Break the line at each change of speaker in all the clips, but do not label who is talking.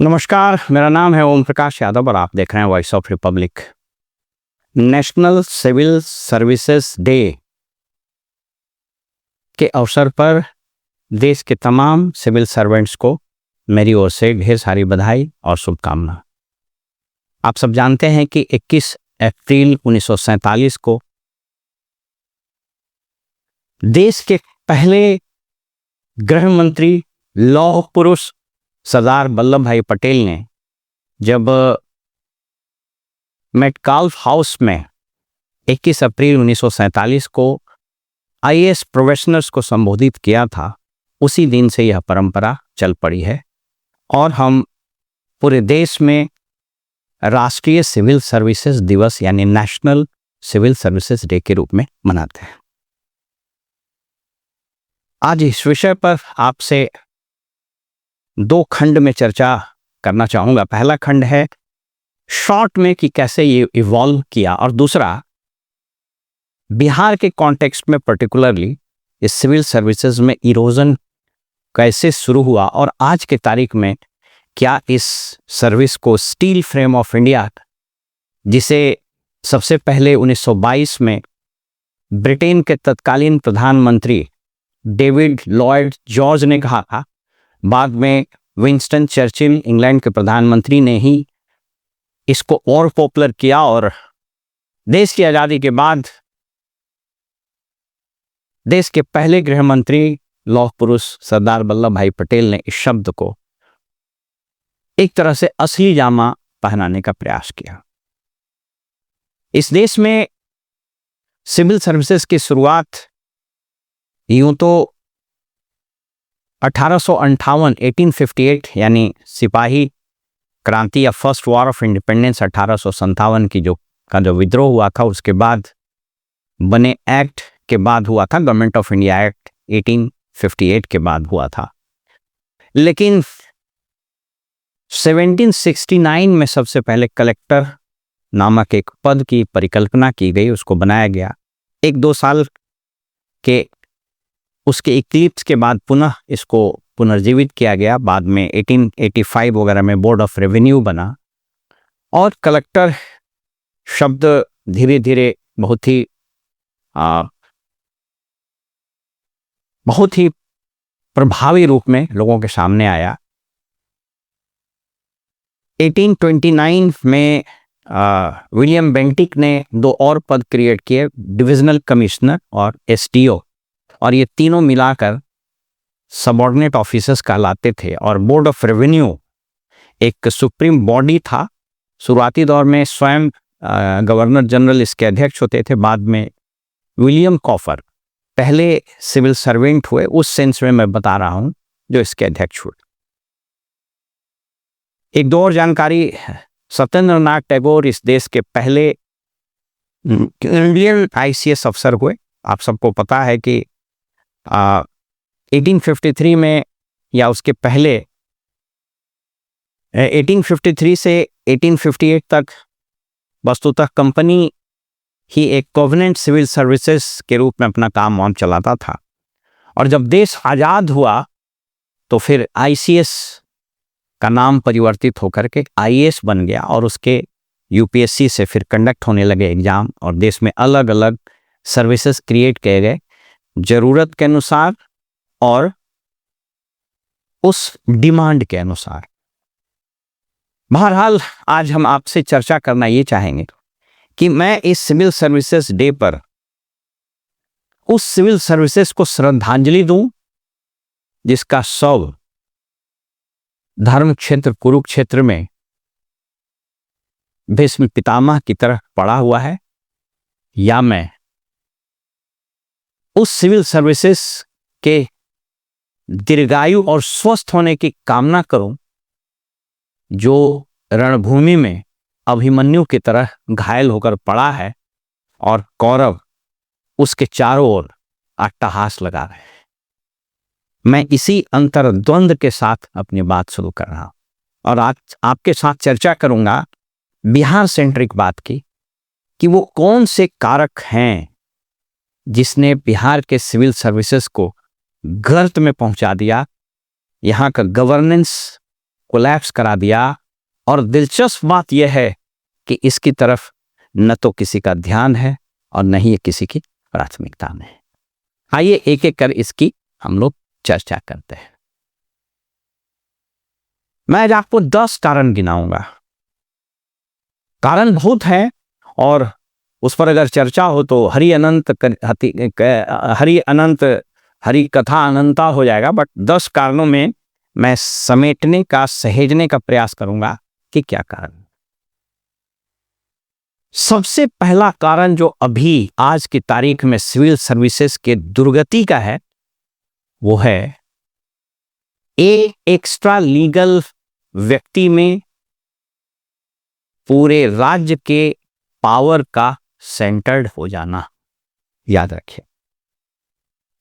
नमस्कार, मेरा नाम है ओम प्रकाश यादव और आप देख रहे हैं Voice of Republic. National Civil Services Day के अवसर पर देश के तमाम सिविल सर्वेंट्स को मेरी ओर से ढेर सारी बधाई और शुभकामना। आप सब जानते हैं कि 21 अप्रैल 1947 को देश के पहले गृह मंत्री लौह पुरुष सरदार वल्लभ भाई पटेल ने जब मेटकाल्फ हाउस में 21 अप्रैल 1947 को आईएएस प्रोफेशनल्स को संबोधित किया था, उसी दिन से यह परंपरा चल पड़ी है और हम पूरे देश में राष्ट्रीय सिविल सर्विसेज दिवस यानी नेशनल सिविल सर्विसेज डे के रूप में मनाते हैं। आज इस विषय पर आपसे दो खंड में चर्चा करना चाहूंगा। पहला खंड है शॉर्ट में कि कैसे ये इवॉल्व किया, और दूसरा बिहार के कॉन्टेक्स्ट में पर्टिकुलरली इस सिविल सर्विसेज में इरोजन कैसे शुरू हुआ और आज के तारीख में क्या इस सर्विस को स्टील फ्रेम ऑफ इंडिया, जिसे सबसे पहले 1922 में ब्रिटेन के तत्कालीन प्रधानमंत्री डेविड लॉयड जॉर्ज ने कहा था, बाद में विंस्टन चर्चिल इंग्लैंड के प्रधानमंत्री ने ही इसको और पॉपुलर किया और देश की आज़ादी के बाद देश के पहले गृह मंत्री लौह पुरुष सरदार वल्लभ भाई पटेल ने इस शब्द को एक तरह से असली जामा पहनाने का प्रयास किया। इस देश में सिविल सर्विसेज की शुरुआत यूं तो 1858 यानी सिपाही क्रांति या फर्स्ट वॉर ऑफ इंडिपेंडेंस 1857 की जो विद्रोह हुआ था, उसके बाद बने एक्ट के बाद हुआ था। गवर्नमेंट ऑफ इंडिया एक्ट 1858 के बाद हुआ था। लेकिन 1769 में सबसे पहले कलेक्टर नामक एक पद की परिकल्पना की गई, उसको बनाया गया। एक दो साल के उसके इक्लिप्स के बाद पुनः इसको पुनर्जीवित किया गया। बाद में 1885 वगैरह में बोर्ड ऑफ रेवेन्यू बना और कलेक्टर शब्द धीरे धीरे बहुत ही प्रभावी रूप में लोगों के सामने आया। 1829 में विलियम बेंटिक ने दो और पद क्रिएट किए, डिविजनल कमिश्नर और एसडीओ, और ये तीनों मिलाकर सबऑर्डिनेट ऑफिसर्स कहलाते थे। और बोर्ड ऑफ रेवेन्यू एक सुप्रीम बॉडी था। शुरुआती दौर में स्वयं गवर्नर जनरल इसके अध्यक्ष होते थे। बाद में विलियम कॉफर पहले सिविल सर्वेंट हुए, उस सेंस में मैं बता रहा हूं, जो इसके अध्यक्ष हुए। एक दो और जानकारी, सत्येंद्रनाथ टैगोर इस देश के पहले इंडियन आईसीएस अफसर हुए। आप सबको पता है कि 1853 में या उसके पहले 1853 से 1858 तक वस्तुतः कंपनी ही एक कोवेनेंट सिविल सर्विसेज के रूप में अपना काम वाम चलाता था। और जब देश आज़ाद हुआ तो फिर आईसीएस का नाम परिवर्तित होकर के आईएएस बन गया और उसके यूपीएससी से फिर कंडक्ट होने लगे एग्जाम, और देश में अलग अलग सर्विसेज क्रिएट किए गए जरूरत के अनुसार और उस डिमांड के अनुसार। बहरहाल आज हम आपसे चर्चा करना ये चाहेंगे कि मैं इस सिविल सर्विसेज डे पर उस सिविल सर्विसेज को श्रद्धांजलि दूं जिसका शव धर्म क्षेत्र कुरुक्षेत्र में भीष्म पितामह की तरह पड़ा हुआ है, या मैं उस सिविल सर्विसेज के दीर्घायु और स्वस्थ होने की कामना करूं जो रणभूमि में अभिमन्यु की तरह घायल होकर पड़ा है और कौरव उसके चारों ओर अट्टहास लगा रहे हैं। मैं इसी अंतर्द्वंद के साथ अपनी बात शुरू कर रहा हूं और आज आपके साथ चर्चा करूंगा बिहार सेंट्रिक बात की, कि वो कौन से कारक हैं जिसने बिहार के सिविल सर्विसेज को गर्त में पहुंचा दिया। यहाँ का गवर्नेंस कोलैप्स करा दिया। और दिलचस्प बात यह है कि इसकी तरफ न तो किसी का ध्यान है और न ही ये किसी की प्राथमिकता में है। आइए एक एक कर इसकी हम लोग चर्चा करते हैं। मैं आज आपको 10 कारण गिनाऊंगा। कारण बहुत है और उस पर अगर चर्चा हो तो हरि अनंत हरि कथा अनंता हो जाएगा। बट 10 कारणों में मैं समेटने का, सहेजने का प्रयास करूंगा कि क्या कारण। सबसे पहला कारण जो अभी आज की तारीख में सिविल सर्विसेज के दुर्गति का है वो है एक एक्स्ट्रा लीगल व्यक्ति में पूरे राज्य के पावर का सेंटर्ड हो जाना। याद रखिए,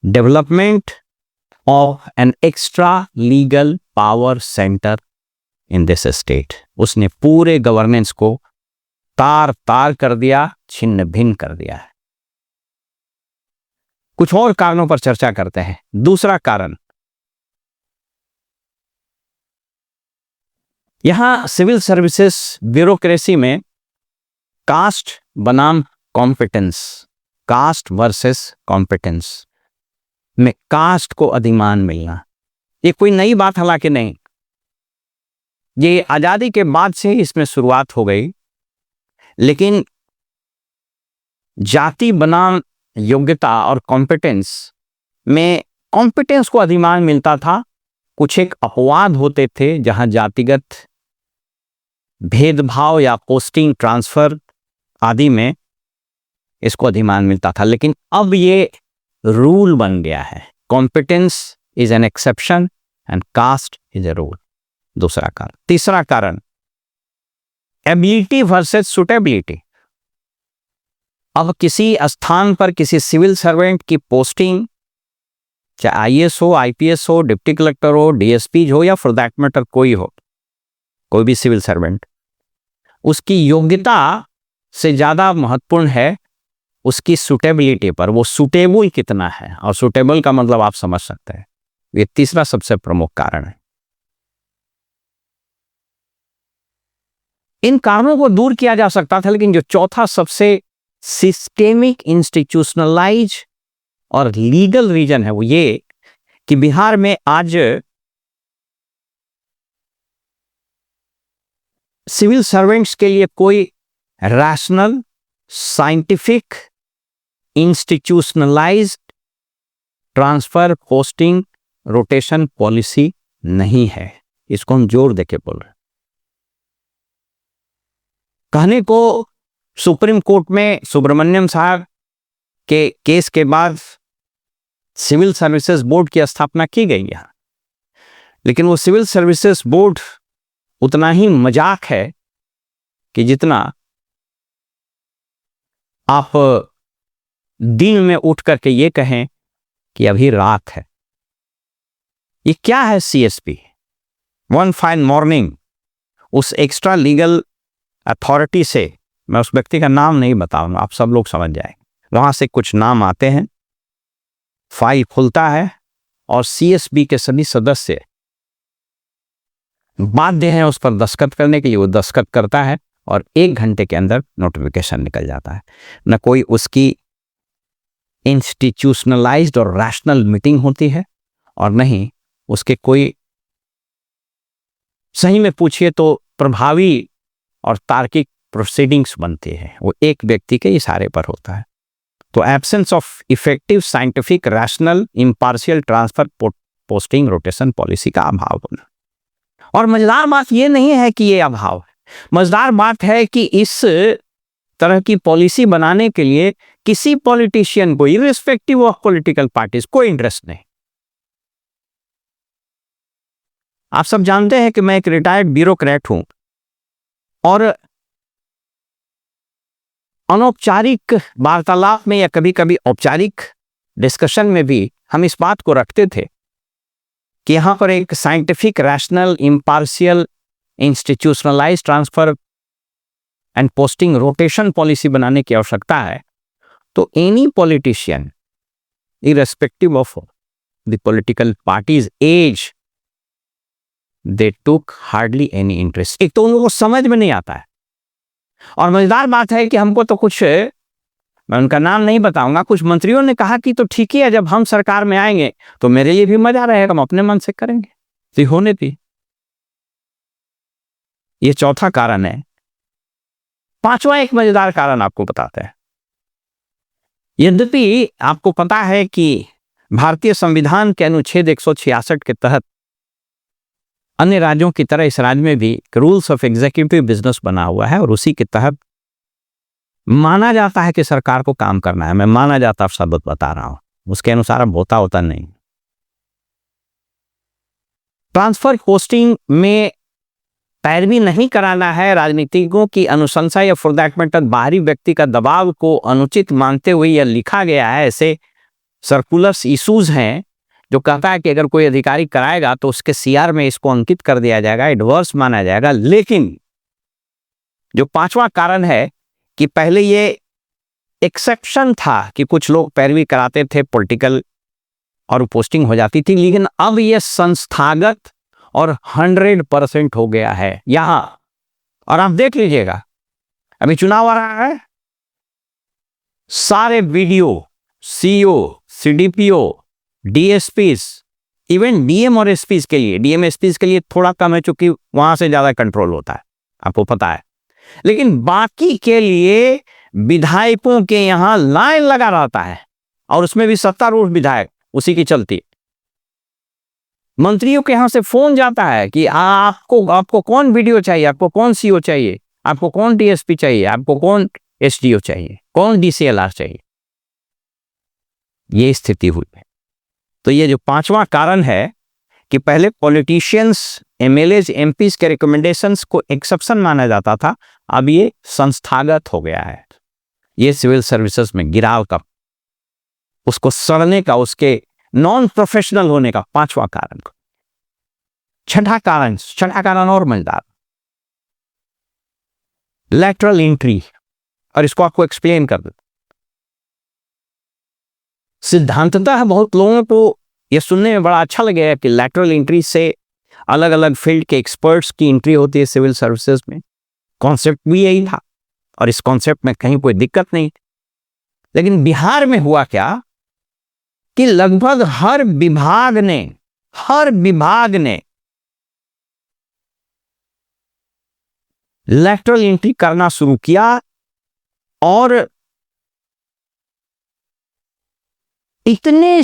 development of an extra legal power centre in this state. उसने पूरे गवर्नेंस को तार तार कर दिया, छिन्न भिन्न कर दिया है। कुछ और कारणों पर चर्चा करते हैं। दूसरा कारण, यहां सिविल सर्विसेज ब्यूरोक्रेसी में कास्ट बनाम कॉम्पिटेंस, कास्ट वर्सेस कॉम्पिटेंस में कास्ट को अधिमान मिलना, ये कोई नई बात हालांकि नहीं, ये आजादी के बाद से इसमें शुरुआत हो गई। लेकिन जाति बनाम योग्यता और कॉम्पिटेंस में कॉम्पिटेंस को अधिमान मिलता था। कुछ एक अपवाद होते थे जहां जातिगत भेदभाव या पोस्टिंग ट्रांसफर आदि में इसको अधिमान मिलता था, लेकिन अब ये रूल बन गया है। Competence is an exception and caste is a rule. दूसरा कारण। तीसरा कारण, एबिलिटी वर्सेस सुटेबिलिटी। अब किसी स्थान पर किसी सिविल सर्वेंट की पोस्टिंग, चाहे आईएएस हो, आईपीएस हो, डिप्टी कलेक्टर हो, डीएसपी हो या फॉर दैट मैटर कोई हो, कोई भी सिविल सर्वेंट, उसकी योग्यता से ज्यादा महत्वपूर्ण है उसकी सुटेबिलिटी पर, वो सुटेबल कितना है। और सुटेबल का मतलब आप समझ सकते हैं। ये तीसरा सबसे प्रमुख कारण है। इन कारणों को दूर किया जा सकता था, लेकिन जो चौथा सबसे सिस्टेमिक, इंस्टीट्यूशनलाइज और लीगल रीजन है वो ये कि बिहार में आज सिविल सर्वेंट्स के लिए कोई rational, scientific, institutionalised transfer, posting, rotation policy नहीं है। इसको हम जोर देके बोल रहे हैं। कहने को सुप्रीम कोर्ट में सुब्रमण्यम साहब के केस के बाद सिविल सर्विसेज बोर्ड की स्थापना की गई है, लेकिन वो सिविल सर्विसेज बोर्ड उतना ही मजाक है कि जितना आप दिन में उठ करके ये कहें कि अभी रात है। ये क्या है सीएसपी? वन फाइन मॉर्निंग उस एक्स्ट्रा लीगल अथॉरिटी से, मैं उस व्यक्ति का नाम नहीं बताऊंगा, आप सब लोग समझ जाएंगे, वहां से कुछ नाम आते हैं, फाइल खुलता है और सीएसबी के सभी सदस्य बाध्य हैं उस पर दस्तखत करने के लिए। वो दस्तखत करता है और 1 घंटे के अंदर नोटिफिकेशन निकल जाता है। न कोई उसकी इंस्टीट्यूशनलाइज्ड और रैशनल मीटिंग होती है और नहीं उसके कोई, सही में पूछिए तो प्रभावी और तार्किक प्रोसीडिंग्स बनती है। वो एक व्यक्ति के इशारे पर होता है। तो absence of effective, scientific, rational, impartial transfer, posting, rotation policy का अभाव होना। और मजेदार बात यह नहीं है कि ये अभाव है, मजेदार बात है कि इस तरह की पॉलिसी बनाने के लिए किसी पॉलिटिशियन को, इर्रिस्पेक्टिव ऑफ पॉलिटिकल पार्टीज, कोई इंटरेस्ट नहीं। आप सब जानते हैं कि मैं एक रिटायर्ड ब्यूरोक्रेट हूं और अनौपचारिक वार्तालाप में या कभी कभी औपचारिक डिस्कशन में भी हम इस बात को रखते थे कि यहां पर एक scientific, rational, impartial, institutionalised transfer and posting, rotation policy बनाने की आवश्यकता है। तो any politician, irrespective of the political parties as, they took hardly any interest. एक तो उन लोगों को समझ में नहीं आता है, और मजेदार बात है कि हमको तो कुछ, मैं उनका नाम नहीं बताऊंगा, कुछ मंत्रियों ने कहा कि तो ठीक ही है, जब हम सरकार में आएंगे तो मेरे लिए भी मजा रहेगा, हम अपने मन से करेंगे। तो होने दी। ये चौथा कारण है। पांचवा एक मजेदार कारण आपको बताते हैं। यद्यपि आपको पता है कि भारतीय संविधान के अनुच्छेद 166 के तहत अन्य राज्यों की तरह इस राज्य में भी रूल्स ऑफ एग्जीक्यूटिव बिजनेस बना हुआ है, और उसी के तहत माना जाता है कि सरकार को काम करना है। मैं माना जाता शब्द बता रहा हूं, उसके अनुसार अब होता नहीं। ट्रांसफर पोस्टिंग में पैरवी नहीं कराना है राजनीतिज्ञों की अनुशंसा या फॉर दैट मैटर बाहरी व्यक्ति का दबाव को अनुचित मानते हुए यह लिखा गया है। ऐसे सर्कुलर्स इश्यूज हैं जो कहता है कि अगर कोई अधिकारी कराएगा तो उसके सीआर में इसको अंकित कर दिया जाएगा, एडवर्स माना जाएगा। लेकिन जो पांचवा कारण है कि पहले ये एक्सेप्शन था कि कुछ लोग पैरवी कराते थे पॉलिटिकल और पोस्टिंग हो जाती थी, लेकिन अब ये संस्थागत और 100% हो गया है यहां। और आप देख लीजिएगा, अभी चुनाव आ रहा है, सारे BDO, CEO, CDPO, DSPs, even DM और एसपीस के लिए, डीएम एसपीस के लिए थोड़ा कम है क्योंकि वहां से ज्यादा कंट्रोल होता है, आपको पता है। लेकिन बाकी के लिए विधायकों के यहां लाइन लगा रहता है, और उसमें भी सत्तारूढ़ विधायक उसी की चलती। मंत्रियों के यहां से फोन जाता है कि आपको कौन वीडियो चाहिए, आपको कौन सीओ चाहिए, आपको कौन डीएसपी चाहिए, आपको कौन एसडीओ चाहिए, कौन डीसीएलआर चाहिए। ये स्थिति हुई है। तो ये जो पांचवा कारण है कि पहले पॉलिटिशियंस, एमएलएज, एमपीज के रिकमेंडेशंस को एक्सेप्शन माना जाता था, अब ये संस्थागत हो गया है। ये सिविल सर्विसेज में गिराव का, उसको सड़ने का, उसके नॉन प्रोफेशनल होने का पांचवा कारण। छठा कारण और मजेदार, लैटरल एंट्री। और इसको आपको एक्सप्लेन कर दे। सिद्धांततः बहुत लोगों को यह सुनने में बड़ा अच्छा लगेगा कि लैटरल एंट्री से अलग अलग फील्ड के एक्सपर्ट्स की एंट्री होती है सिविल सर्विसेज में। कॉन्सेप्ट भी यही था, और इस कॉन्सेप्ट में कहीं कोई दिक्कत नहीं। लेकिन बिहार में हुआ क्या कि लगभग हर विभाग ने लैटरल एंट्री करना शुरू किया, और इतने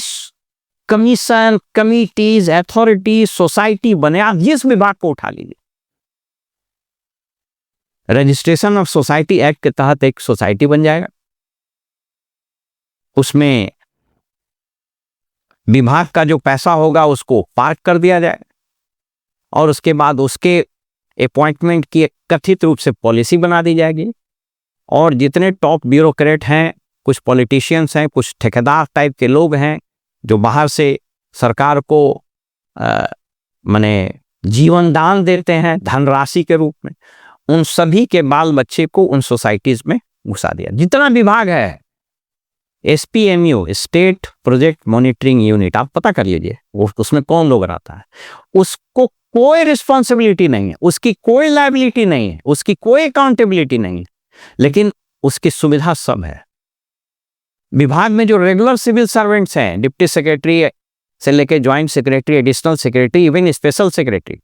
कमीशन, कमिटीज, अथॉरिटी, सोसाइटी बने। आप जिस विभाग को उठा लीजिए, रजिस्ट्रेशन ऑफ सोसाइटी एक्ट के तहत एक सोसाइटी बन जाएगा, उसमें विभाग का जो पैसा होगा उसको पार्क कर दिया जाए, और उसके बाद उसके अपॉइंटमेंट की कथित रूप से पॉलिसी बना दी जाएगी। और जितने टॉप ब्यूरोक्रेट हैं, कुछ पॉलिटिशियंस हैं, कुछ ठेकेदार टाइप के लोग हैं जो बाहर से सरकार को माने जीवन दान देते हैं धनराशि के रूप में, उन सभी के बाल बच्चे को उन सोसाइटीज में घुसा दिया। जितना विभाग है, एसपीएमयू, स्टेट प्रोजेक्ट मॉनिटरिंग यूनिट, आप पता कर लीजिए उसमें कौन लोग रहता है। उसको कोई रिस्पॉन्सिबिलिटी नहीं है, उसकी कोई लायबिलिटी नहीं है, उसकी कोई अकाउंटेबिलिटी नहीं है, लेकिन उसकी सुविधा सब है। विभाग में जो रेगुलर सिविल सर्वेंट्स हैं, डिप्टी सेक्रेटरी से लेकर joint secretary, additional secretary, even special secretary,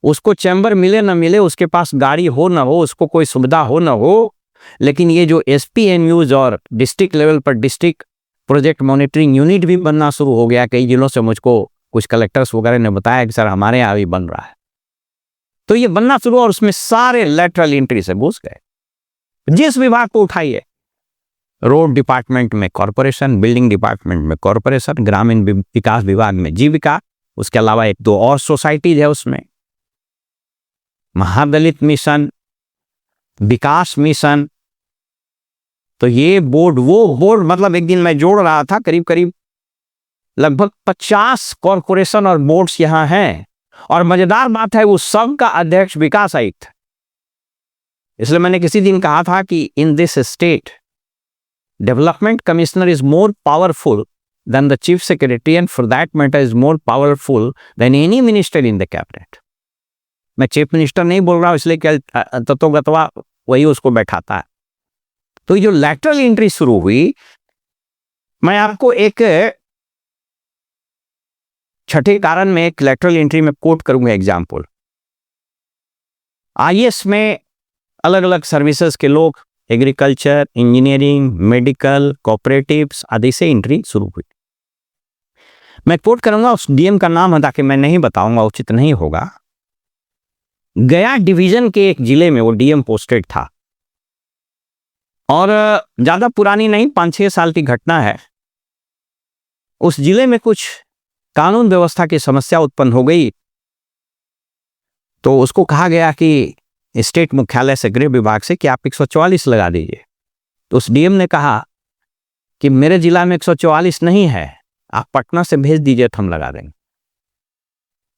उसको चैम्बर मिले ना मिले, उसके पास गाड़ी हो ना हो, उसको कोई सुविधा हो ना हो, लेकिन ये जो एसपीएमयूज और डिस्ट्रिक्ट लेवल पर डिस्ट्रिक्ट प्रोजेक्ट मॉनिटरिंग यूनिट भी बनना शुरू हो गया। कई जिलों से मुझको कुछ कलेक्टर्स वगैरह ने बताया कि सर हमारे यहाँ भी बन रहा है। तो ये बनना शुरू, और उसमें सारे लैटरल एंट्री से घुस गए। जिस विभाग को उठाइए, रोड डिपार्टमेंट में कॉर्पोरेशन, बिल्डिंग डिपार्टमेंट में कॉर्पोरेशन, ग्रामीण विकास विभाग में जीविका, उसके अलावा एक दो और सोसाइटीज है उसमें, महादलित मिशन, विकास मिशन। तो ये बोर्ड, वो बोर्ड, मतलब एक दिन मैं जोड़ रहा था, करीब करीब लगभग 50 कॉर्पोरेशन और बोर्ड्स यहां हैं। और मजेदार बात है, वो सब का अध्यक्ष विकास आयुक्त। इसलिए मैंने किसी दिन कहा था कि in this state development commissioner is more powerful than the chief secretary, and for that matter is more powerful than any minister in the cabinet. मैं चीफ मिनिस्टर नहीं बोल रहा हूं इसलिए क्या तत्वगतवा वही उसको बैठाता है। तो जो लैटरल एंट्री शुरू हुई, मैं आपको एक छठे कारण में एक लैटरल एंट्री में कोट करूंगा एग्जाम्पल। आईएएस में अलग अलग सर्विसेज के लोग एग्रीकल्चर, इंजीनियरिंग, मेडिकल, कोऑपरेटिव्स आदि से एंट्री शुरू हुई। मैं कोट करूंगा, उस डीएम का नाम है ताकि मैं नहीं बताऊंगा, उचित नहीं होगा। गया डिवीजन के एक जिले में वो डीएम पोस्टेड था और ज्यादा पुरानी नहीं, 5-6 साल की घटना है। उस जिले में कुछ कानून व्यवस्था की समस्या उत्पन्न हो गई, तो उसको कहा गया कि स्टेट मुख्यालय से, गृह विभाग से, कि आप 144 लगा दीजिए। तो उस डीएम ने कहा कि मेरे जिला में 144 नहीं है, आप पटना से भेज दीजिए तो हम लगा देंगे।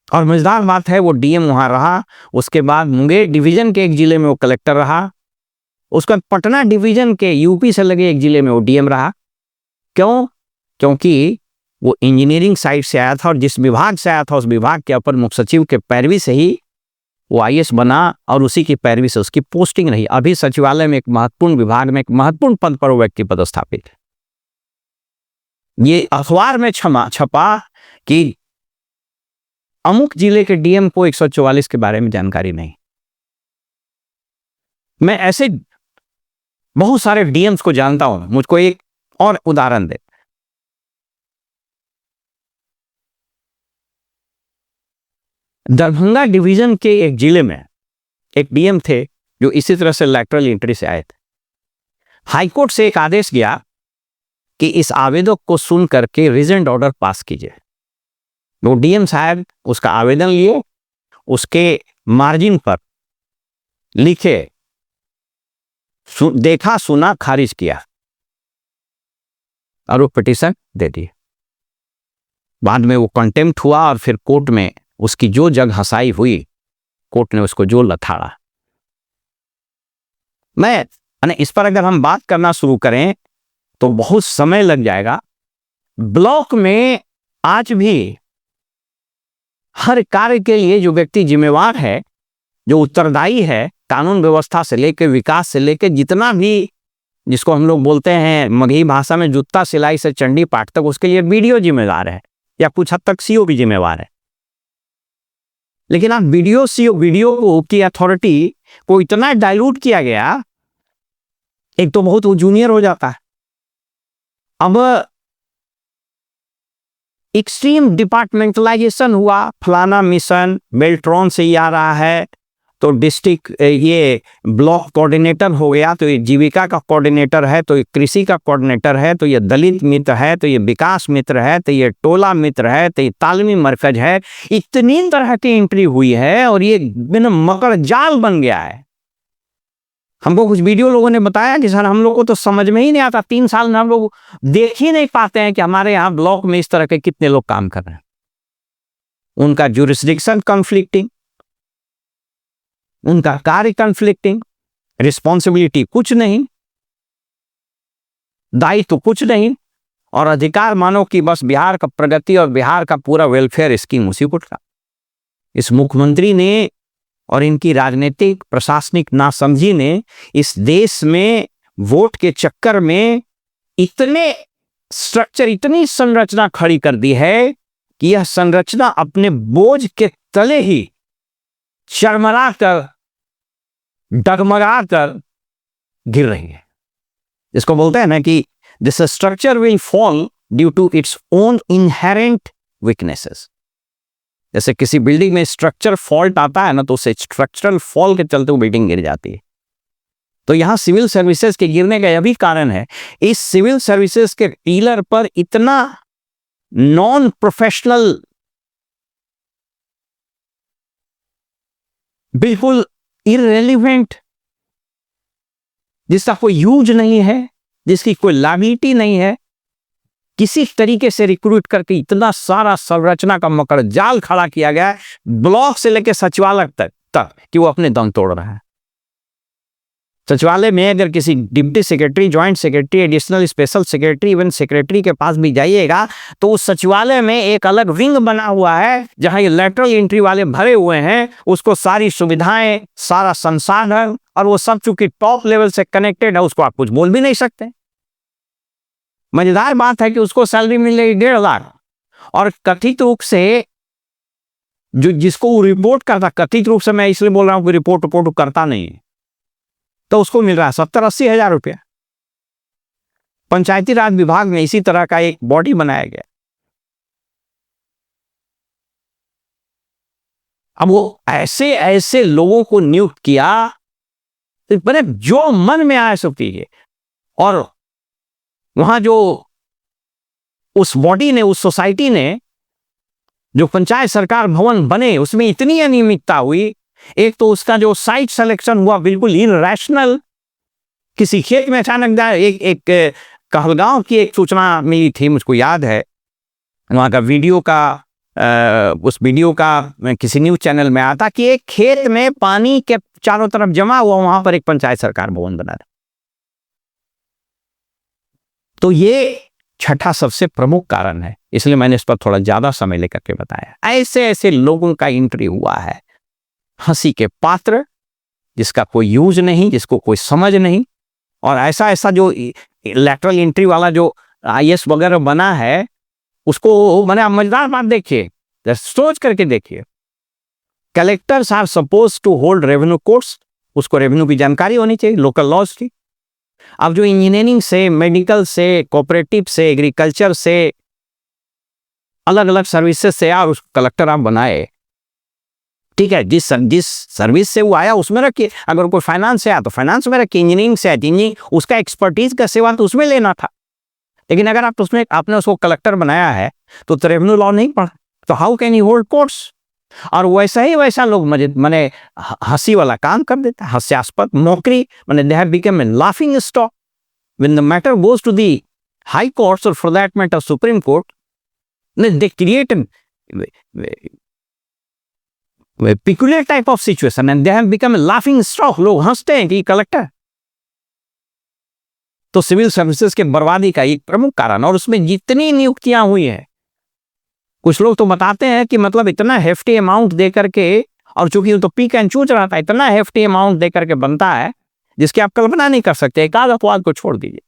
और मजेदार बात है, वो डीएम वहां रहा। उसके बाद मुंगेर डिवीजन के एक जिले में वो कलेक्टर रहा। उसके बाद पटना डिवीजन के यूपी से लगे एक जिले में वो डीएम रहा। क्यों? क्योंकि वो इंजीनियरिंग साइड से आया था और जिस विभाग से आया था उस विभाग के अपर मुख्य सचिव के पैरवी से ही वो आईएएस बना और उसी की पैरवी से उसकी पोस्टिंग रही। अभी सचिवालय में एक महत्वपूर्ण विभाग में एक महत्वपूर्ण पद पर वो व्यक्ति पदस्थापित है। ये अखबार में छपा कि अमुक जिले के डीएम को 144 के बारे में जानकारी नहीं। मैं ऐसे बहुत सारे डीएम्स को जानता हूं। मुझको एक और उदाहरण दे। दरभंगा डिवीजन के एक जिले में एक डीएम थे जो इसी तरह से लैटरल एंट्री से आए थे। हाईकोर्ट से एक आदेश गया कि इस आवेदक को सुन करके रिजेंट ऑर्डर पास कीजिए। वो डीएम साहब उसका आवेदन लिए, उसके मार्जिन पर लिखे देखा, सुना, खारिज किया और वो पिटीशन दे दी। बाद में वो कंटेम्प्ट हुआ और फिर कोर्ट में उसकी जो जग हंसाई हुई, कोर्ट ने उसको जो लथाड़ा। इस पर अगर हम बात करना शुरू करें तो बहुत समय लग जाएगा। ब्लॉक में आज भी हर कार्य के लिए जो व्यक्ति जिम्मेवार है, जो उत्तरदायी है, कानून व्यवस्था से लेकर विकास से लेकर जितना भी, जिसको हम लोग बोलते हैं मगही भाषा में जूता सिलाई से चंडी पाठ तक, उसके लिए वीडियो जिम्मेदार है या कुछ हद तक सीओ भी जिम्मेवार है। लेकिन आप वीडियो की अथॉरिटी को इतना डाइल्यूट किया गया, एक तो बहुत वो जूनियर हो जाता है। अब एक्सट्रीम डिपार्टमेंटलाइजेशन हुआ, फलाना मिशन बेल्ट्रॉन से ही आ रहा है तो डिस्ट्रिक्ट ये ब्लॉक कोऑर्डिनेटर हो गया, तो ये जीविका का कोऑर्डिनेटर है, तो ये कृषि का कोऑर्डिनेटर है, तो ये दलित मित्र है, तो ये विकास मित्र है, तो ये टोला मित्र है, तो ये तालमी मरकज है। इतनी तरह की एंट्री हुई है और ये बिना मकर जाल बन गया है। हमको कुछ वीडियो लोगों ने बताया कि सर हम लोग को तो समझ में ही नहीं आता, 3 साल में हम लोग देख ही नहीं पाते हैं कि हमारे यहाँ ब्लॉक में इस तरह के कितने लोग काम कर रहे हैं। उनका जुरिस्डिक्शन कॉन्फ्लिक्टिंग, उनका कार्य कॉन्फ्लिक्टिंग, रिस्पॉन्सिबिलिटी कुछ नहीं, दायित्व कुछ नहीं, और अधिकार मानो कि बस बिहार का प्रगति और बिहार का पूरा वेलफेयर स्कीम उसी को था। इस मुख्यमंत्री ने और इनकी राजनीतिक प्रशासनिक नासमझी ने इस देश में वोट के चक्कर में इतने स्ट्रक्चर, इतनी संरचना खड़ी कर दी है कि यह संरचना अपने बोझ के तले ही चरमरा कर, डगमगा कर गिर रही है। इसको बोलते हैं ना कि this structure will fall due to its own inherent weaknesses. जैसे किसी बिल्डिंग में स्ट्रक्चर फॉल्ट आता है ना, तो उसे स्ट्रक्चरल फॉल के चलते वो बिल्डिंग गिर जाती है। तो यहां सिविल सर्विसेज के गिरने का यह भी कारण है, इस सिविल सर्विसेज के पिलर पर इतना नॉन प्रोफेशनल, बिल्कुल इररेलेवेंट, जिसका कोई यूज नहीं है, जिसकी कोई लायबिलिटी नहीं है, किसी तरीके से रिक्रूट करके इतना सारा संरचना का मकर जाल खड़ा किया गया है, ब्लॉक से लेकर सचिवालय तक कि वो अपने दम तोड़ रहा है। सचिवालय में अगर किसी deputy secretary, joint secretary, additional special secretary, even secretary के पास भी जाइएगा तो उस सचिवालय में एक अलग विंग बना हुआ है जहां ये लेटरल एंट्री वाले भरे हुए हैं, उसको सारी सुविधाएं, सारा संसाधन, और वो सब चूंकि टॉप लेवल से कनेक्टेड है, उसको आप कुछ बोल भी नहीं सकते। मजेदार बात है कि उसको सैलरी मिलेगी 1.5 लाख, और कथित रूप से जो जिसको वो रिपोर्ट करता, कथित रूप से मैं इसलिए बोल रहा हूं कि रिपोर्ट करता नहीं है, तो उसको मिल रहा है 70-80 हजार रुपया। पंचायती राज विभाग में इसी तरह का एक बॉडी बनाया गया। अब वो ऐसे ऐसे लोगों को नियुक्त किया, मैंने जो मन में आया सो कीजिए। और वहां जो उस बॉडी ने, उस सोसाइटी ने, जो पंचायत सरकार भवन बने, उसमें इतनी अनियमितता हुई। एक तो उसका जो साइट सिलेक्शन हुआ बिल्कुल इनरैशनल, किसी खेत में अचानक जाए। एक कहलगांव की एक सूचना मिली थी, मुझको याद है, वहां का वीडियो का उस वीडियो का किसी न्यूज चैनल में आता कि एक खेत में पानी के चारों तरफ जमा हुआ, वहां पर एक पंचायत सरकार भवन बना था। तो ये छठा सबसे प्रमुख कारण है, इसलिए मैंने इस पर थोड़ा ज्यादा समय लेकर के बताया। ऐसे ऐसे लोगों का एंट्री हुआ है, हंसी के पात्र, जिसका कोई यूज नहीं, जिसको कोई समझ नहीं। और ऐसा ऐसा जो लैटरल एंट्री वाला जो आईएएस वगैरह बना है, उसको मैंने, मजेदार बात देखिए, सोच करके देखिए। Collectors are suppose to hold revenue courts, उसको रेवेन्यू की जानकारी होनी चाहिए, लोकल लॉज की। अब जो इंजीनियरिंग से, मेडिकल से, कोऑपरेटिव से, एग्रीकल्चर से, अलग अलग सर्विसेज से आप उस कलेक्टर आप बनाए, ठीक है, जिस सर्विस से वो आया उसमें रखिए। अगर कोई फाइनेंस से आया तो फाइनेंस में रखिए, इंजीनियरिंग से आया तो इंजीनियरिंग, उसका एक्सपर्टीज का सेवा तो उसमें लेना था। लेकिन अगर आप उसमें आपने उसको कलेक्टर बनाया है तो रेवेन्यू लॉ नहीं पढ़ा, तो how can you hold courts? और वैसा लोग मैंने हंसी वाला काम कर देता है, हास्यास्पद नौकरी, मैंने they have become a laughing stock when the matter goes to the high courts, और for that matter supreme court, they create peculiar type of situation and they have become a laughing stock। लोग हंसते हैं कि collector. तो civil services के बर्बादी का एक प्रमुख कारण, और उसमें जितनी नियुक्तियां हुई हैं, कुछ लोग तो बताते हैं कि मतलब इतना हेफ्टी अमाउंट दे करके, और चूंकि तो पीक एंड चूज रहा था, इतना हेफ्टी अमाउंट दे करके बनता है जिसकी आप कल्पना नहीं कर सकते। एक आध अपवाद को छोड़ दीजिए।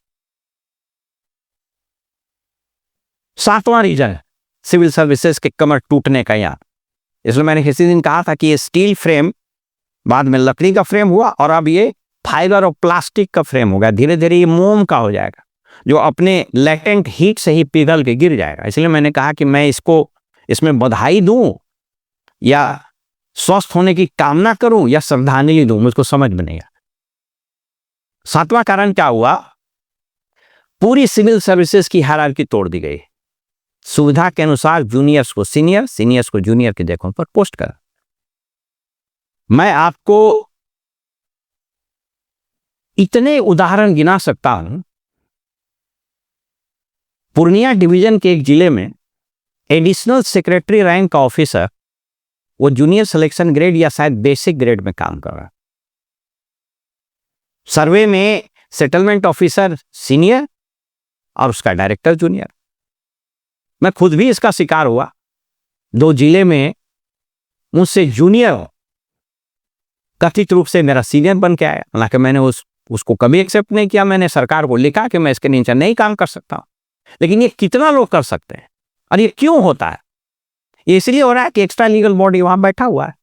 7वां रीजन सिविल सर्विसेज के कमर टूटने का यहाँ, इसलिए मैंने किसी दिन कहा था कि ये स्टील फ्रेम बाद में लकड़ी का फ्रेम हुआ, और अब ये फाइबर और प्लास्टिक का फ्रेम होगा। धीरे धीरे ये मोम का हो जाएगा, जो अपने लेटेंट हीट से ही पिघल के गिर जाएगा। इसलिए मैंने कहा कि मैं इसमें बधाई दूं, या स्वस्थ होने की कामना करूं, या श्रद्धांजलि दूं, मुझको समझ में नहीं आया। 7वां कारण क्या हुआ? पूरी सिविल सर्विसेज की हायरार्की तोड़ दी गई। सुविधा के अनुसार जूनियर्स को सीनियर, सीनियर्स को जूनियर के जगहों पर पोस्ट कर। मैं आपको इतने उदाहरण गिना सकता हूं। पूर्णिया डिवीजन के एक जिले में एडिशनल सेक्रेटरी रैंक का ऑफिसर, वो जूनियर सिलेक्शन ग्रेड या शायद बेसिक ग्रेड में काम कर रहा है। सर्वे में सेटलमेंट ऑफिसर सीनियर और उसका डायरेक्टर जूनियर। मैं खुद भी इसका शिकार हुआ। 2 जिले में मुझसे जूनियर कथित रूप से मेरा सीनियर बन के आया, हालांकि मैंने उसको कभी एक्सेप्ट नहीं किया। मैंने सरकार को लिखा कि मैं इसके नीचे नहीं काम कर सकता। लेकिन ये कितना लोग कर सकते हैं, और ये क्यों होता है? ये इसलिए हो रहा है कि एक्स्ट्रा लीगल बॉडी वहां बैठा हुआ है।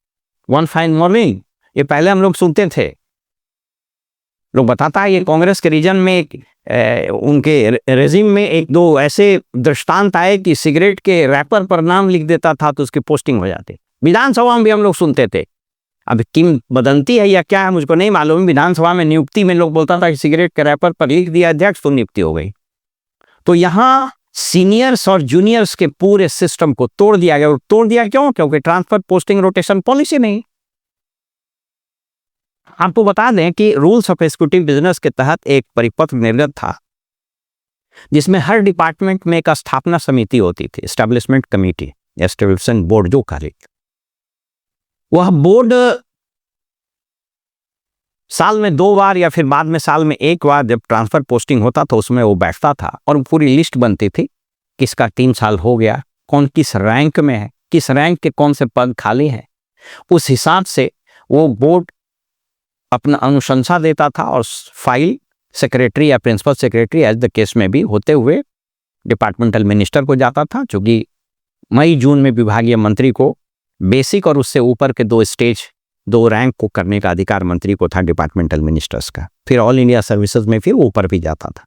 वन फाइन मॉर्निंग, ये पहले हम लोग सुनते थे, लोग बताता है ये कांग्रेस के रीजन में उनके रेजिम में 1-2 ऐसे दृष्टांत आए कि सिगरेट के रैपर पर नाम लिख देता था तो उसकी पोस्टिंग हो जाती। विधानसभा में भी हम लोग सुनते थे। अब किम बदंती है या क्या है मुझको नहीं मालूम। विधानसभा में नियुक्ति में लोग बोलता था कि सिगरेट के रैपर पर लिख दिया अध्यक्ष तो नियुक्ति हो गई। तो यहाँ सीनियर्स और जूनियर्स के पूरे सिस्टम को तोड़ दिया गया। और तोड़ दिया क्यों? क्योंकि ट्रांसफर पोस्टिंग रोटेशन पॉलिसी नहीं। आपको बता दें कि रूल्स ऑफ एग्जीक्यूटिव बिजनेस के तहत एक परिपत्र निर्गत था जिसमें हर डिपार्टमेंट में एक स्थापना समिति होती थी, एस्टैब्लिशमेंट कमेटी, एस्टैब्लिशमेंट बोर्ड जो कहा। वह बोर्ड साल में 2 बार या फिर बाद में साल में 1 बार जब ट्रांसफर पोस्टिंग होता था उसमें वो बैठता था और पूरी लिस्ट बनती थी, किसका 3 साल हो गया, कौन किस रैंक में है, किस रैंक के कौन से पद खाली हैं। उस हिसाब से वो बोर्ड अपना अनुशंसा देता था और फाइल सेक्रेटरी या principal secretary as the case में भी होते हुए डिपार्टमेंटल मिनिस्टर को जाता था, जो कि मई जून में विभागीय मंत्री को बेसिक और उससे ऊपर के 2 रैंक को करने का अधिकार मंत्री को था, डिपार्टमेंटल मिनिस्टर्स का। फिर ऑल इंडिया सर्विसेज में फिर ऊपर भी जाता था।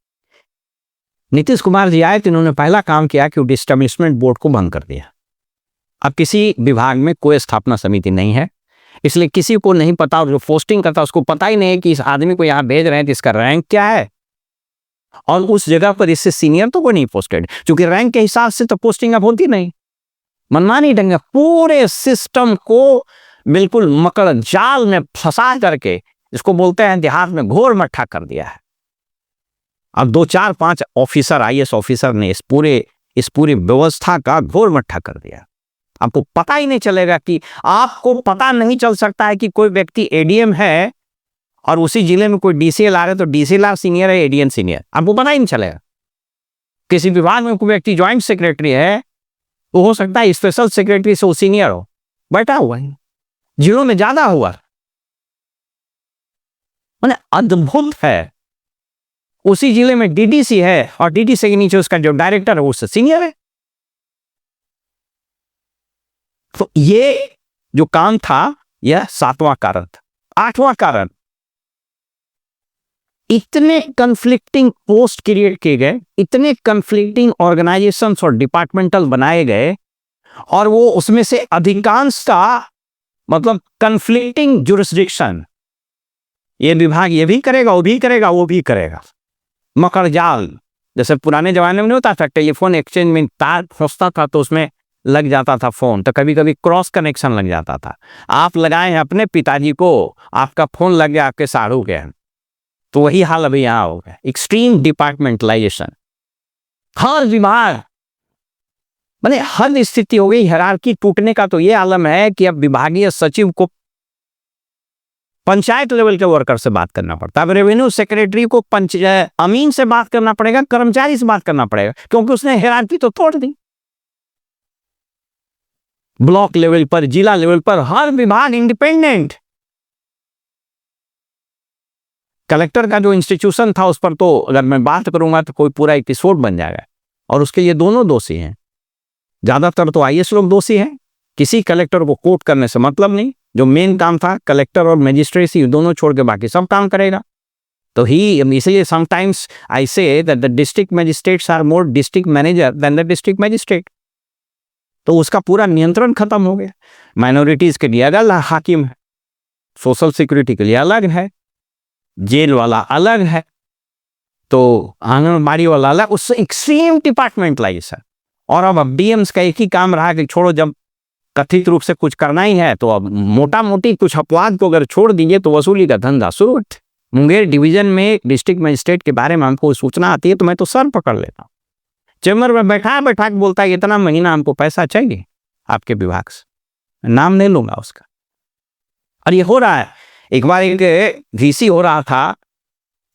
नीतीश कुमार जी आए तो इन्होंने पहला काम किया कि डिस्टेब्लिशमेंट बोर्ड को भंग कर दिया। अब किसी विभाग में कोई स्थापना समिति नहीं है, इसलिए किसी को नहीं पता, और जो पोस्टिंग करता उसको पता ही नहीं है कि इस आदमी को यहाँ भेज रहे हैं तो इसका रैंक क्या है, और उस जगह पर इससे सीनियर तो कोई नहीं पोस्टेड, क्योंकि रैंक के हिसाब से तो पोस्टिंग अब होती नहीं। मनमानी ढंग से पूरे सिस्टम को बिल्कुल मकड़ जाल में फंसा करके, इसको बोलते हैं देहात में घोर मट्ठा कर दिया है। अब 2, 4, 5 ऑफिसर, IAS ऑफिसर ने इस पूरी व्यवस्था का घोर मट्ठा कर दिया। आपको पता ही नहीं चलेगा कि आपको पता नहीं चल सकता है कि कोई व्यक्ति ADM है और उसी जिले में कोई DCL आ रहा है तो DCL सीनियर है, ADM सीनियर, आपको पता ही नहीं चलेगा। किसी विभाग में कोई व्यक्ति ज्वाइंट सेक्रेटरी है, वो हो सकता है स्पेशल सेक्रेटरी से वो सीनियर हो, बैठा हुआ है, जिलों में ज्यादा हुआ, माने अद्भुत है। उसी जिले में DDC है और DDC के नीचे उसका जो डायरेक्टर है वो उससे सीनियर है। तो ये जो काम था यह 7वां कारण था। 8वां कारण, इतने कन्फ्लिक्टिंग पोस्ट क्रिएट किए गए, इतने कन्फ्लिक्टिंग ऑर्गेनाइजेशंस और डिपार्टमेंटल बनाए गए, और वो उसमें से अधिकांश का मतलब कन्फ्लिक्टिंग जुरिस्डिक्शन, ये विभाग ये भी करेगा, वो भी करेगा, वो भी करेगा, मकर जाल। जैसे पुराने जमाने में नहीं होता था टेलीफोन एक्सचेंज में तार फंसता था तो उसमें लग जाता था फोन, तो कभी कभी क्रॉस कनेक्शन लग जाता था। आप लगाए हैं अपने पिताजी को, आपका फोन लग गया आपके साड़ू के, तो वही हाल अभी यहाँ हो गया, एक्सट्रीम डिपार्टमेंटलाइजेशन। हर विभाग माने हर स्थिति हो गई, हायरार्की टूटने का तो ये आलम है कि अब विभागीय सचिव को पंचायत लेवल के वर्कर से बात करना पड़ता है, अब रेवेन्यू सेक्रेटरी को अमीन से बात करना पड़ेगा, कर्मचारी से बात करना पड़ेगा, क्योंकि उसने हायरार्की तो तोड़ दी। ब्लॉक लेवल पर, जिला लेवल पर हर विभाग इंडिपेंडेंट। कलेक्टर का जो इंस्टीट्यूशन था उस पर तो अगर मैं बात करूंगा तो कोई पूरा एपिसोड बन जाएगा, और उसके ये दोनों दोषी हैं। ज्यादातर तो IAS लोग दोषी हैं, किसी कलेक्टर को कोर्ट करने से मतलब नहीं, जो मेन काम था कलेक्टर और मजिस्ट्रेसी दोनों छोड़ के बाकी सब काम करेगा। तो इसलिए sometimes I say that the district magistrates are more district manager than the district magistrate. तो उसका पूरा नियंत्रण खत्म हो गया। माइनॉरिटीज के लिए अलग हाकिम है, सोशल सिक्योरिटी के लिए अलग है, जेल वाला अलग है, तो आंगनबाड़ी वाला अलग, उससे एक्सट्रीम डिपार्टमेंटलाइजेशन। और अब DMs का एक ही काम रहा कि छोड़ो, जब कथित रूप से कुछ करना ही है तो अब मोटा मोटी कुछ अपवाद को अगर छोड़ दीजिए तो वसूली का धंधा शुरू। मुंगेर डिवीजन में डिस्ट्रिक्ट मजिस्ट्रेट के बारे में हमको सूचना आती है तो मैं तो सर पकड़ लेता हूँ, चैम्बर में बैठा के बोलता है इतना महीना हमको पैसा चाहिए आपके विभाग से, नाम नहीं लूंगा उसका। और ये हो रहा है। एक बार एक VC हो रहा था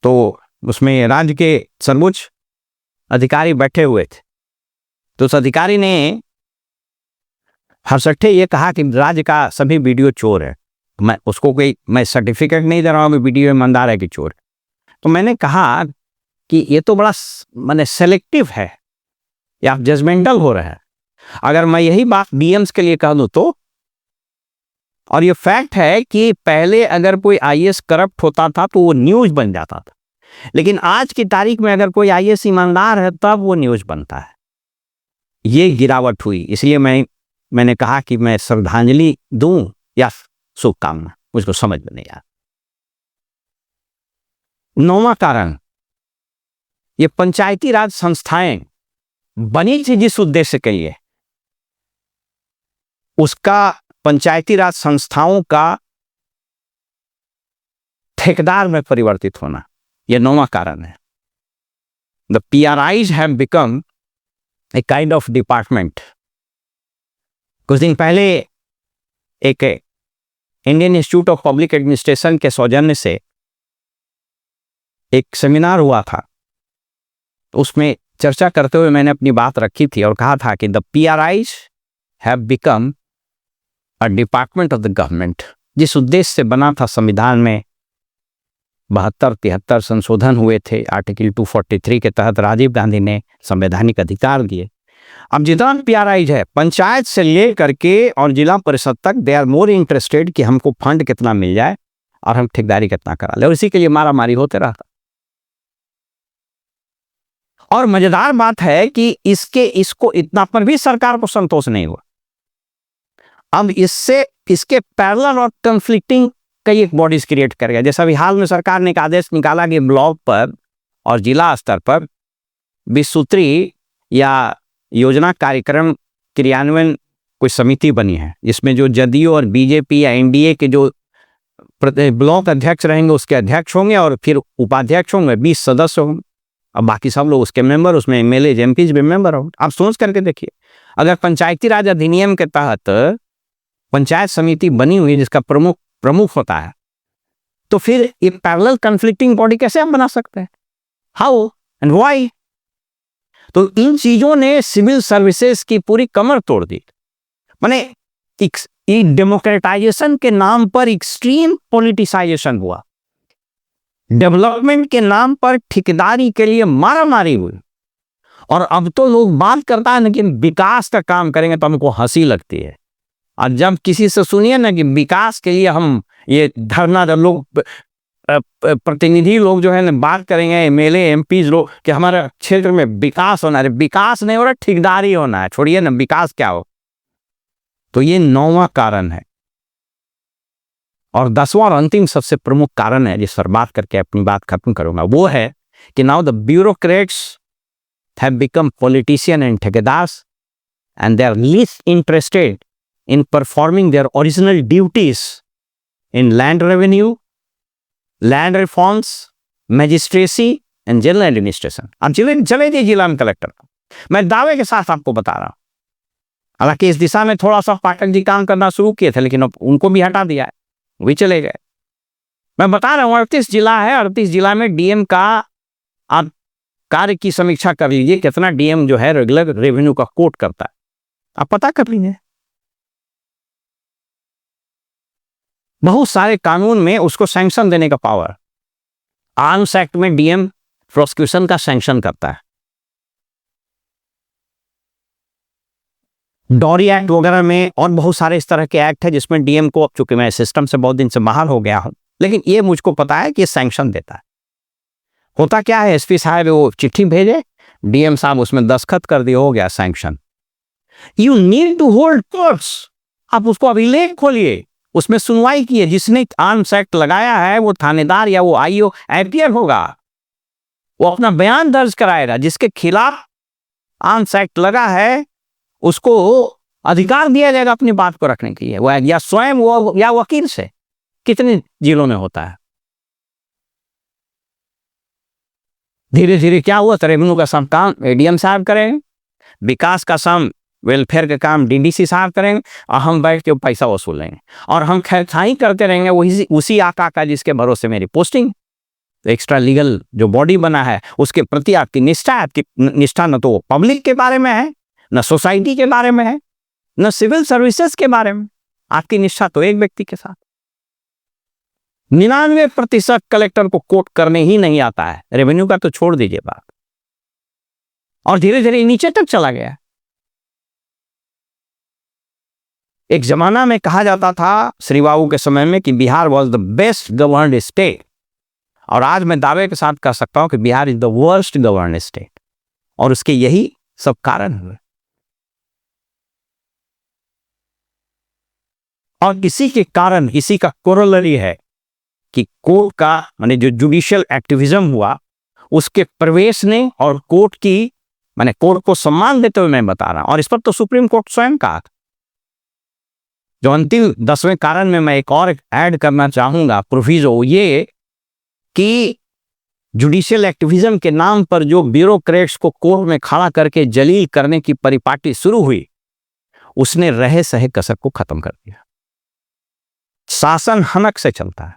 तो उसमें राज्य के सर्वोच्च अधिकारी बैठे हुए थे, तो उस अधिकारी ने हरसट्ठे ये कहा कि राज्य का सभी वीडियो चोर है। मैं सर्टिफिकेट नहीं दे रहा हूँ, वीडियो ईमानदार है कि चोर है। तो मैंने कहा कि ये तो बड़ा माने सेलेक्टिव है, या आप जजमेंटल हो रहे हैं। अगर मैं यही बात DMs के लिए कह दूं तो, और ये फैक्ट है कि पहले अगर कोई IAS करप्ट होता था तो वो न्यूज बन जाता था, लेकिन आज की तारीख में अगर कोई IAS ईमानदार है तब वो न्यूज बनता है। ये गिरावट हुई, इसलिए मैंने कहा कि मैं श्रद्धांजलि दूं या शुभकामना, मुझको समझ में नहीं आया। 9वां कारण, ये पंचायती राज संस्थाएं बनी थी जिस उद्देश्य के लिए, उसका पंचायती राज संस्थाओं का ठेकेदार में परिवर्तित होना, यह 9वां कारण है। The PRIs have become a kind of department। कुछ दिन पहले एक Indian institute of public administration के सौजन्य से एक सेमिनार हुआ था, उसमें चर्चा करते हुए मैंने अपनी बात रखी थी और कहा था कि the PRIs have become a department of the government. जिस उद्देश्य से बना था संविधान में 72-73 संशोधन हुए थे, आर्टिकल 243 के तहत राजीव गांधी ने संवैधानिक अधिकार दिए। अब जितना PRIs है, पंचायत से ले करके और जिला परिषद तक, दे आर मोर इंटरेस्टेड कि हमको फंड कितना मिल जाए और हम ठेकेदारी कितना करा ले, और इसी के लिए मारा मारी होते रहता। और मजेदार बात है कि इसको इतना पर भी सरकार को संतोष नहीं हुआ। अब इसके पैरेलल और कंफ्लिक्टिंग कई एक बॉडीज क्रिएट कर गया। जैसा अभी हाल में सरकार ने एक आदेश निकाला कि ब्लॉक पर और जिला स्तर पर 20 सूत्री या योजना कार्यक्रम क्रियान्वयन कोई समिति बनी है, जिसमें जो जदयू और बीजेपी या NDA के जो ब्लॉक अध्यक्ष रहेंगे उसके अध्यक्ष होंगे और फिर उपाध्यक्ष होंगे, 20 सदस्य होंगे, अब बाकी सब लोग उसके मेंबर, उसमें MLA MP भी मेंबर होंगे। आप सोच करके देखिए, अगर पंचायती राज अधिनियम के तहत पंचायत समिति बनी हुई जिसका प्रमुख होता है, तो फिर ये पैरेलल कन्फ्लिक्टिंग बॉडी कैसे हम बना सकते हैं? How and why? तो इन चीजों ने सिविल सर्विसेज की पूरी कमर तोड़ दी। माने डेमोक्रेटाइजेशन के नाम पर एक्सट्रीम पॉलिटिसाइजेशन हुआ, डेवलपमेंट के नाम पर ठेकेदारी के लिए मारामारी हुई, और अब तो लोग बात करता है ना कि विकास का काम करेंगे तो हमको हंसी लगती है। और जब किसी से सुनिए ना कि विकास के लिए हम ये धरना, लोग प्रतिनिधि लोग जो है ना बात करेंगे, MLA MP लोग कि हमारे क्षेत्र में विकास होना है, विकास नहीं हो रहा, ठेकेदारी होना है, छोड़िए ना विकास क्या हो। तो ये 9वां कारण है। और 10वां और अंतिम सबसे प्रमुख कारण है, जिस पर बात करके अपनी बात खत्म करूंगा, वो है कि now the bureaucrats have become politician and ठेकेदार्स and they are least interested in performing their original duties in land revenue, land reforms, magistracy and general administration। अब चले थे जिला में कलेक्टर, मैं दावे के साथ आपको बता रहा हूं, हालांकि इस दिशा में थोड़ा सा पाठक जी काम करना शुरू किए थे, लेकिन अब उनको भी हटा दिया है, वही चले गए। मैं बता रहा हूं 38 जिला है, 38 जिला में DM का आप कार्य की समीक्षा कर लीजिए, कितना DM जो है रेगुलर रेवेन्यू का कोट करता है, आप पता कर लीजिए। बहुत सारे कानून में उसको सैंक्शन देने का पावर, आर्म्स एक्ट में DM प्रोसिक्यूशन का सैंक्शन करता है, डॉरी एक्ट वगैरह में, और बहुत सारे इस तरह के एक्ट है जिसमें DM को, अब चूंकि मैं सिस्टम से बहुत दिन से बाहर हो गया हूं, लेकिन ये मुझको पता है कि सैंक्शन देता है। होता क्या है, SP साहब वो चिट्ठी भेजे, DM साहब उसमें दस्तखत कर दिए, हो गया sanction. You need to hold courts, आप उसको अभिलेख खोलिए, उसमें सुनवाई की है, जिसने आर्म्स एक्ट लगाया है वो थानेदार या वो IO IPR होगा, वो अपना बयान दर्ज कराएगा, जिसके खिलाफ आर्म्स एक्ट लगा है उसको अधिकार दिया जाएगा अपनी बात को रखने के लिए, वो या स्वयं वो या वकील से। कितने जिलों में होता है। धीरे धीरे क्या हुआ, रेवेन्यू का सब काम ADM साहब करेंगे, विकास का सम वेलफेयर का काम DDC साहब करेंगे, और हम बैठ के पैसा वसूलेंगे और हम खैरखाई करते रहेंगे वही उसी आका का जिसके भरोसे मेरी पोस्टिंग। तो एक्स्ट्रा लीगल जो बॉडी बना है उसके प्रति आपकी निष्ठा न तो पब्लिक के बारे में है, न सोसाइटी के बारे में है, न सिविल सर्विसेज के बारे में, आपकी निष्ठा तो एक व्यक्ति के साथ। 99% कलेक्टर को कोर्ट करने ही नहीं आता है, रेवेन्यू का तो छोड़ दीजिए बात, और धीरे धीरे नीचे तक चला गया। एक जमाना में कहा जाता था श्री बाबू के समय में कि Bihar was the best governed state, और आज मैं दावे के साथ कह सकता हूं कि Bihar is the worst governed state, और उसके यही सब कारण हुए। और इसी के कारण, इसी का कोरोलरी है कि कोर्ट का माने जो जुडिशियल एक्टिविज्म हुआ उसके प्रवेश ने, और कोर्ट की माने कोर्ट को सम्मान देते हुए मैं बता रहा हूं, और इस पर तो सुप्रीम कोर्ट स्वयं कहा। जो अंतिम 10वें कारण में मैं एक और ऐड करना चाहूंगा प्रोविजो, ये कि जुडिशियल एक्टिविज्म के नाम पर जो ब्यूरोक्रेट्स को कोर्ट में खड़ा करके जलील करने की परिपाटी शुरू हुई, उसने रहे सहे कसर को खत्म कर दिया। शासन हनक से चलता है।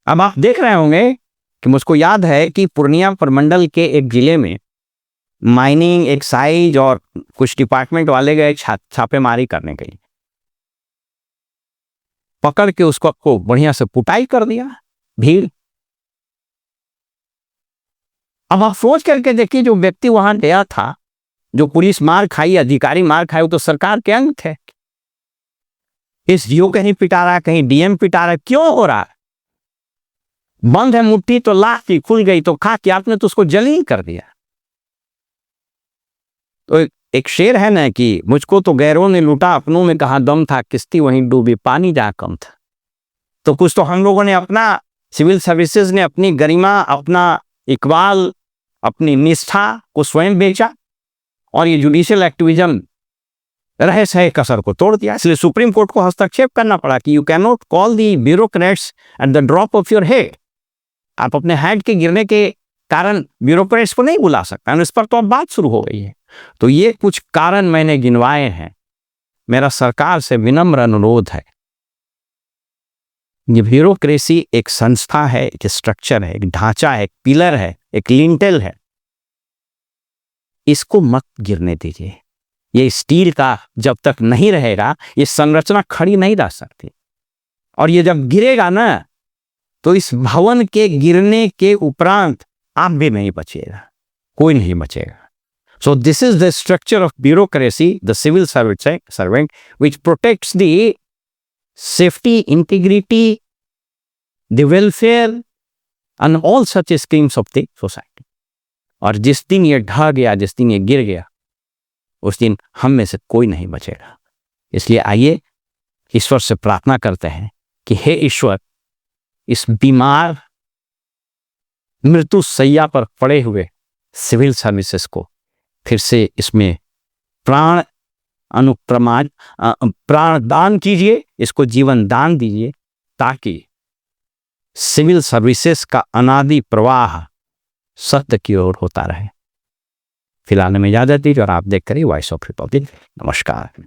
अब आप देख रहे होंगे कि मुझको याद है कि पूर्णिया प्रमंडल के एक जिले में माइनिंग, एक्साइज और कुछ डिपार्टमेंट वाले गए छापेमारी करने के लिए। पकड़ के उसको बढ़िया से कुटाई कर दिया भीड़। अब आप सोच करके देखिए, जो व्यक्ति वहां गया था, जो पुलिस मार खाई, अधिकारी मार खाए, वो तो सरकार के अंग थे। इस जीओ कहीं पिटा रहा है, कहीं डीएम पिटा रहा है, क्यों हो रहा है? बंद है मुट्ठी तो लाख की, खुल गई तो खा के, आपने तो उसको जलील कर दिया। तो एक शेर है ना कि मुझको तो गैरों ने लूटा, अपनों में कहा दम था, किश्ती वहीं डूबी, पानी जहां कम था। तो कुछ तो हम लोगों ने अपना, सिविल सर्विसेज ने अपनी गरिमा, अपना इकबाल, अपनी निष्ठा को स्वयं बेचा, और ये जुडिशियल एक्टिविज्म रहे सहे कसर को तोड़ दिया। इसलिए सुप्रीम कोर्ट को हस्तक्षेप करना पड़ा कि you can not call the bureaucrats at the drop of your head. आप अपने हेड के गिरने के कारण ब्यूरोक्रेट्स को नहीं बुला सकते, और इस पर तो अब बात शुरू हो गई है। तो ये कुछ कारण मैंने गिनवाए हैं। मेरा सरकार से विनम्र अनुरोध है, ये ब्यूरोक्रेसी एक संस्था है, एक स्ट्रक्चर है, एक ढांचा है, एक पिलर है, एक लिंटेल है, इसको मत गिरने दीजिए। ये स्टील का जब तक नहीं रहेगा, ये संरचना खड़ी नहीं रह सकती। और ये जब गिरेगा ना, तो इस भवन के गिरने के उपरांत आप भी नहीं बचेगा, कोई नहीं बचेगा। So this is the structure of bureaucracy, the civil servant, which protects the safety, integrity, the welfare, and all such schemes of the society. और जिस दिन ये ढह गया, जिस दिन ये गिर गया, उस दिन हम में से कोई नहीं बचेगा। इसलिए आइए ईश्वर से प्रार्थना करते हैं कि हे ईश्वर, इस बीमार, मृत्यु शैया पर पड़े हुए सिविल सर्विसेज को फिर से इसमें प्राण दान कीजिए, इसको जीवन दान दीजिए, ताकि सिविल सर्विसेज का अनादि प्रवाह सत्य की ओर होता रहे। फिलहाल में इजाजत दीजिए और आप देख करिए वॉइस ऑफ रिपब्लिक। नमस्कार।